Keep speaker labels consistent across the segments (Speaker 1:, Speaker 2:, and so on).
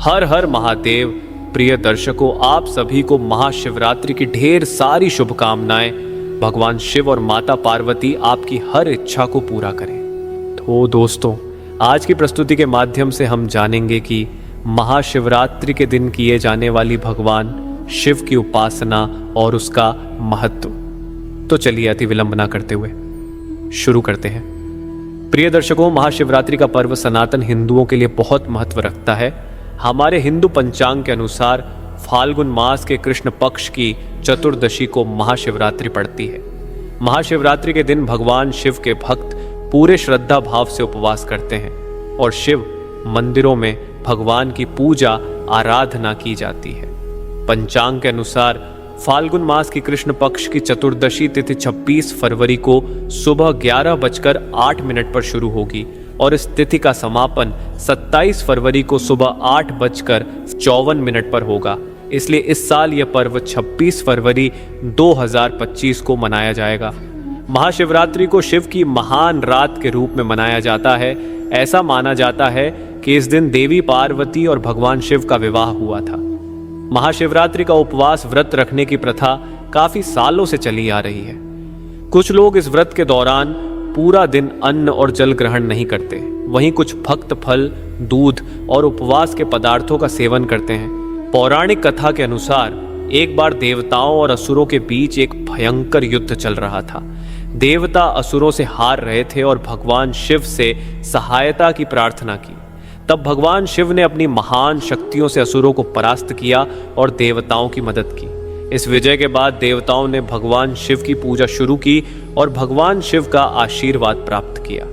Speaker 1: हर हर महादेव। प्रिय दर्शकों, आप सभी को महाशिवरात्रि की ढेर सारी शुभकामनाएं। भगवान शिव और माता पार्वती आपकी हर इच्छा को पूरा करें। तो दोस्तों, आज की प्रस्तुति के माध्यम से हम जानेंगे कि महाशिवरात्रि के दिन किए जाने वाली भगवान शिव की उपासना और उसका महत्व। तो चलिए अति विलंब न करते हुए शुरू करते हैं। प्रिय दर्शकों, महाशिवरात्रि का पर्व सनातन हिंदुओं के लिए बहुत महत्व रखता है। हमारे हिंदू पंचांग के अनुसार फाल्गुन मास के कृष्ण पक्ष की चतुर्दशी को महाशिवरात्रि पड़ती है। महाशिवरात्रि के दिन भगवान शिव के भक्त पूरे श्रद्धा भाव से उपवास करते हैं और शिव मंदिरों में भगवान की पूजा आराधना की जाती है। पंचांग के अनुसार फाल्गुन मास की कृष्ण पक्ष की चतुर्दशी तिथि 26 फरवरी को सुबह 11:08 पर शुरू होगी और इस तिथि का समापन 27 फरवरी को सुबह 8:54 पर होगा। इसलिए इस साल यह पर्व 26 फरवरी 2025 को मनाया जाएगा। महाशिवरात्रि को शिव की महान रात के रूप में मनाया जाता है। ऐसा माना जाता है कि इस दिन देवी पार्वती और भगवान शिव का विवाह हुआ था। महाशिवरात्रि का उपवास व्रत रखने की प्रथा काफी सालों से चली आ रही है। कुछ लोग इस व्रत के दौरान पूरा दिन अन्न और जल ग्रहण नहीं करते। वहीं कुछ भक्त फल, दूध और उपवास के पदार्थों का सेवन करते हैं। पौराणिक कथा के अनुसार एक बार देवताओं और असुरों के बीच एक भयंकर युद्ध चल रहा था। देवता असुरों से हार रहे थे और भगवान शिव से सहायता की प्रार्थना की। तब भगवान शिव ने अपनी महान शक्तियों से असुरों को परास्त किया और देवताओं की मदद की। इस विजय के बाद देवताओं ने भगवान शिव की पूजा शुरू की और भगवान शिव का आशीर्वाद प्राप्त किया।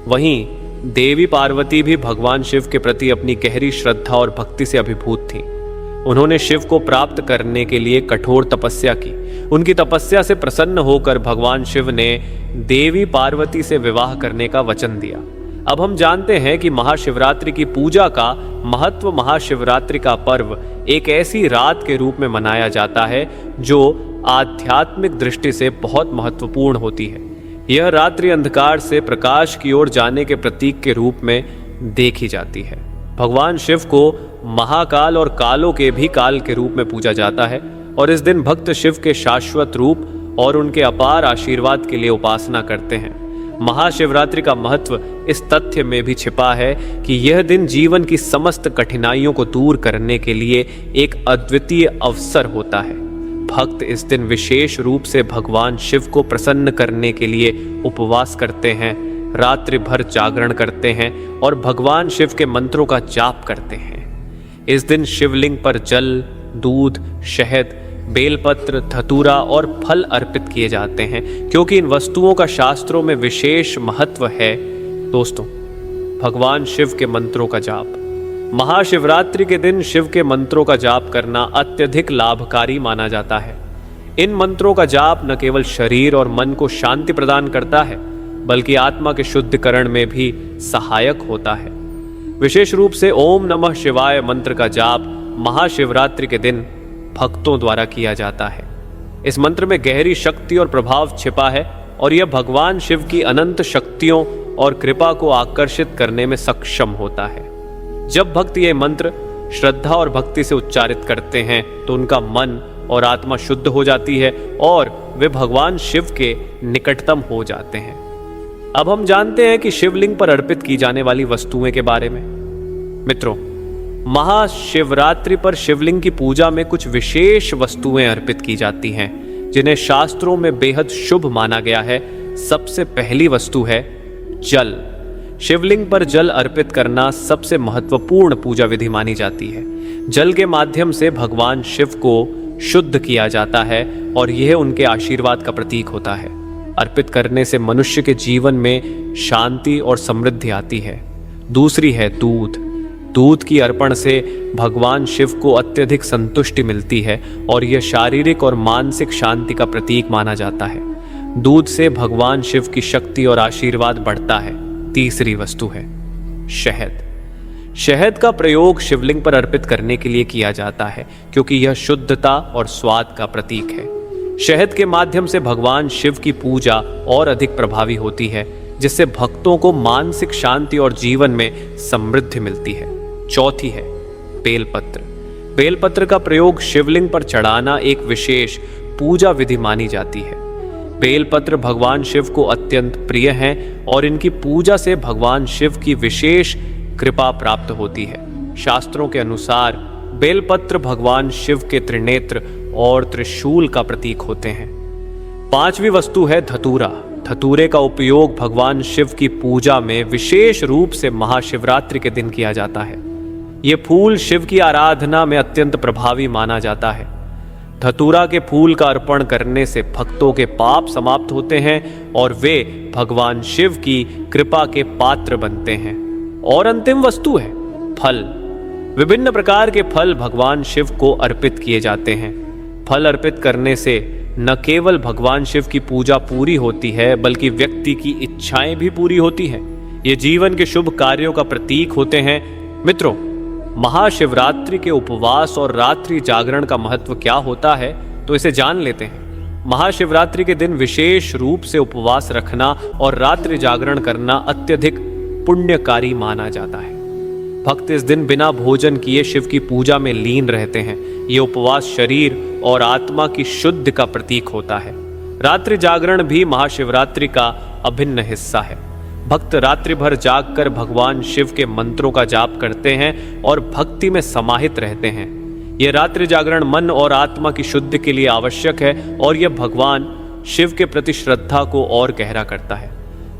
Speaker 1: वहीं देवी पार्वती भी भगवान शिव के प्रति अपनी गहरी श्रद्धा और भक्ति से अभिभूत थी। उन्होंने शिव को प्राप्त करने के लिए कठोर तपस्या की। उनकी तपस्या से प्रसन्न होकर भगवान शिव ने देवी पार्वती से विवाह करने का वचन दिया। अब हम जानते हैं कि महाशिवरात्रि की पूजा का महत्व। महाशिवरात्रि का पर्व एक ऐसी रात के रूप में मनाया जाता है जो आध्यात्मिक दृष्टि से बहुत महत्वपूर्ण होती है। यह रात्रि अंधकार से प्रकाश की ओर जाने के प्रतीक के रूप में देखी जाती है। भगवान शिव को महाकाल और कालों के भी काल के रूप में पूजा जाता है और इस दिन भक्त शिव के शाश्वत रूप और उनके अपार आशीर्वाद के लिए उपासना करते हैं। महाशिवरात्रि का महत्व इस तथ्य में भी छिपा है कि यह दिन जीवन की समस्त कठिनाइयों को दूर करने के लिए एक अद्वितीय अवसर होता है। भक्त इस दिन विशेष रूप से भगवान शिव को प्रसन्न करने के लिए उपवास करते हैं, रात्रि भर जागरण करते हैं और भगवान शिव के मंत्रों का जाप करते हैं। इस दिन शिवलिंग पर जल, दूध, शहद, बेलपत्र, धतूरा और फल अर्पित किए जाते हैं क्योंकि इन वस्तुओं का शास्त्रों में विशेष महत्व है। दोस्तों, भगवान शिव के मंत्रों का जाप। महाशिवरात्रि के दिन शिव के मंत्रों का जाप करना अत्यधिक लाभकारी माना जाता है। इन मंत्रों का जाप न केवल शरीर और मन को शांति प्रदान करता है बल्कि आत्मा के शुद्धिकरण में भी सहायक होता है। विशेष रूप से ओम नमः शिवाय मंत्र का जाप महाशिवरात्रि के दिन भक्तों द्वारा किया जाता है। इस मंत्र में गहरी शक्ति और प्रभाव छिपा है और यह भगवान शिव की अनंत शक्तियों और कृपा को आकर्षित करने में सक्षम होता है। जब भक्त ये मंत्र श्रद्धा और भक्ति से उच्चारित करते हैं तो उनका मन और आत्मा शुद्ध हो जाती है और वे भगवान शिव के निकटतम हो जाते हैं। अब हम जानते हैं कि शिवलिंग पर अर्पित की जाने वाली वस्तुएं के बारे में। मित्रों, महाशिवरात्रि पर शिवलिंग की पूजा में कुछ विशेष वस्तुएं अर्पित की जाती हैं जिन्हें शास्त्रों में बेहद शुभ माना गया है। सबसे पहली वस्तु है जल। शिवलिंग पर जल अर्पित करना सबसे महत्वपूर्ण पूजा विधि मानी जाती है। जल के माध्यम से भगवान शिव को शुद्ध किया जाता है और यह उनके आशीर्वाद का प्रतीक होता है। अर्पित करने से मनुष्य के जीवन में शांति और समृद्धि आती है। दूसरी है दूध। दूध की अर्पण से भगवान शिव को अत्यधिक संतुष्टि मिलती है और यह शारीरिक और मानसिक शांति का प्रतीक माना जाता है। दूध से भगवान शिव की शक्ति और आशीर्वाद बढ़ता है। तीसरी वस्तु है शहद। शहद का प्रयोग शिवलिंग पर अर्पित करने के लिए किया जाता है क्योंकि यह शुद्धता और स्वाद का प्रतीक है। शहद के माध्यम से भगवान शिव की पूजा और अधिक प्रभावी होती है, जिससे भक्तों को मानसिक शांति और जीवन में समृद्धि मिलती है। चौथी है बेलपत्र। बेलपत्र का प्रयोग शिवलिंग पर चढ़ाना एक विशेष पूजा विधि मानी जाती है। बेलपत्र भगवान शिव को अत्यंत प्रिय हैं और इनकी पूजा से भगवान शिव की विशेष कृपा प्राप्त होती है। शास्त्रों के अनुसार बेलपत्र भगवान शिव के त्रिनेत्र और त्रिशूल का प्रतीक होते हैं। पांचवी वस्तु है धतूरा। धतूरे का उपयोग भगवान शिव की पूजा में विशेष रूप से महाशिवरात्रि के दिन किया जाता है। ये फूल शिव की आराधना में अत्यंत प्रभावी माना जाता है। धतूरा के फूल का अर्पण करने से भक्तों के पाप समाप्त होते हैं और वे भगवान शिव की कृपा के पात्र बनते हैं। और अंतिम वस्तु है फल। विभिन्न प्रकार के फल भगवान शिव को अर्पित किए जाते हैं। फल अर्पित करने से न केवल भगवान शिव की पूजा पूरी होती है बल्कि व्यक्ति की इच्छाएं भी पूरी होती हैं। ये जीवन के शुभ कार्यों का प्रतीक होते हैं। मित्रों, महाशिवरात्रि के उपवास और रात्रि जागरण का महत्व क्या होता है तो इसे जान लेते हैं। महाशिवरात्रि के दिन विशेष रूप से उपवास रखना और रात्रि जागरण करना अत्यधिक पुण्यकारी माना जाता है। भक्त इस दिन बिना भोजन किए शिव की पूजा में लीन रहते हैं। ये उपवास शरीर और आत्मा की शुद्धि का प्रतीक होता है। रात्रि जागरण भी महाशिवरात्रि का अभिन्न हिस्सा है। भक्त रात्रि भर जागकर भगवान शिव के मंत्रों का जाप करते हैं और भक्ति में समाहित रहते हैं। यह रात्रि जागरण मन और आत्मा की शुद्धि के लिए आवश्यक है और यह भगवान शिव के प्रति श्रद्धा को और गहरा करता है।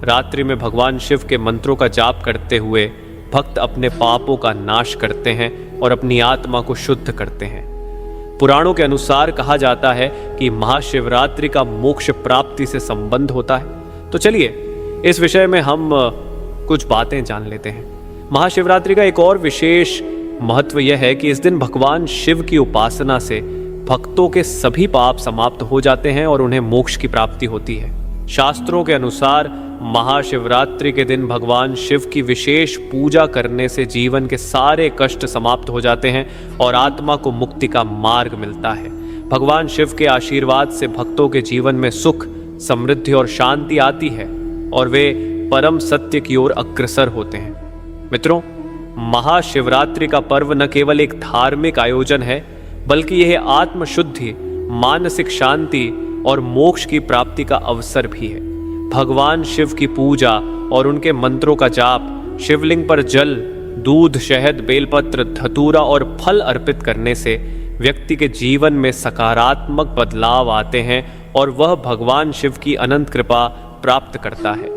Speaker 1: रात्रि में भगवान शिव के मंत्रों का जाप करते हुए भक्त अपने पापों का नाश करते हैं और अपनी आत्मा को शुद्ध करते हैं। पुराणों के अनुसार कहा जाता है कि महाशिवरात्रि का मोक्ष प्राप्ति से संबंध होता है। तो चलिए इस विषय में हम कुछ बातें जान लेते हैं। महाशिवरात्रि का एक और विशेष महत्व यह है कि इस दिन भगवान शिव की उपासना से भक्तों के सभी पाप समाप्त हो जाते हैं और उन्हें मोक्ष की प्राप्ति होती है। शास्त्रों के अनुसार महाशिवरात्रि के दिन भगवान शिव की विशेष पूजा करने से जीवन के सारे कष्ट समाप्त हो जाते हैं और आत्मा को मुक्ति का मार्ग मिलता है। भगवान शिव के आशीर्वाद से भक्तों के जीवन में सुख, समृद्धि और शांति आती है और वे परम सत्य की ओर अग्रसर होते हैं। मित्रों, महाशिवरात्रि का पर्व न केवल एक धार्मिक आयोजन है बल्कि यह आत्मशुद्धि, मानसिक शांति और मोक्ष की प्राप्ति का अवसर भी है। भगवान शिव की पूजा और उनके मंत्रों का जाप, शिवलिंग पर जल, दूध, शहद, बेलपत्र, धतूरा और फल अर्पित करने से व्यक्ति के जीवन में सकारात्मक बदलाव आते हैं और वह भगवान शिव की अनंत कृपा प्राप्त करता है।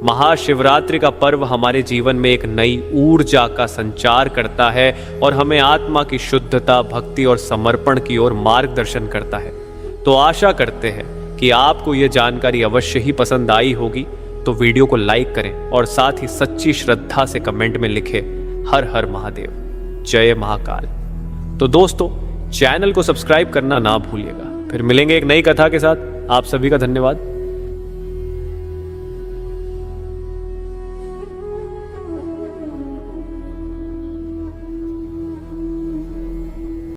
Speaker 1: महाशिवरात्रि का पर्व हमारे जीवन में एक नई ऊर्जा का संचार करता है और हमें आत्मा की शुद्धता, भक्ति और समर्पण की ओर मार्गदर्शन करता है। तो आशा करते हैं कि आपको यह जानकारी अवश्य ही पसंद आई होगी। तो वीडियो को लाइक करें और साथ ही सच्ची श्रद्धा से कमेंट में लिखें हर हर महादेव, जय महाकाल। तो दोस्तों, चैनल को सब्सक्राइब करना ना भूलिएगा। फिर मिलेंगे एक नई कथा के साथ। आप सभी का धन्यवाद।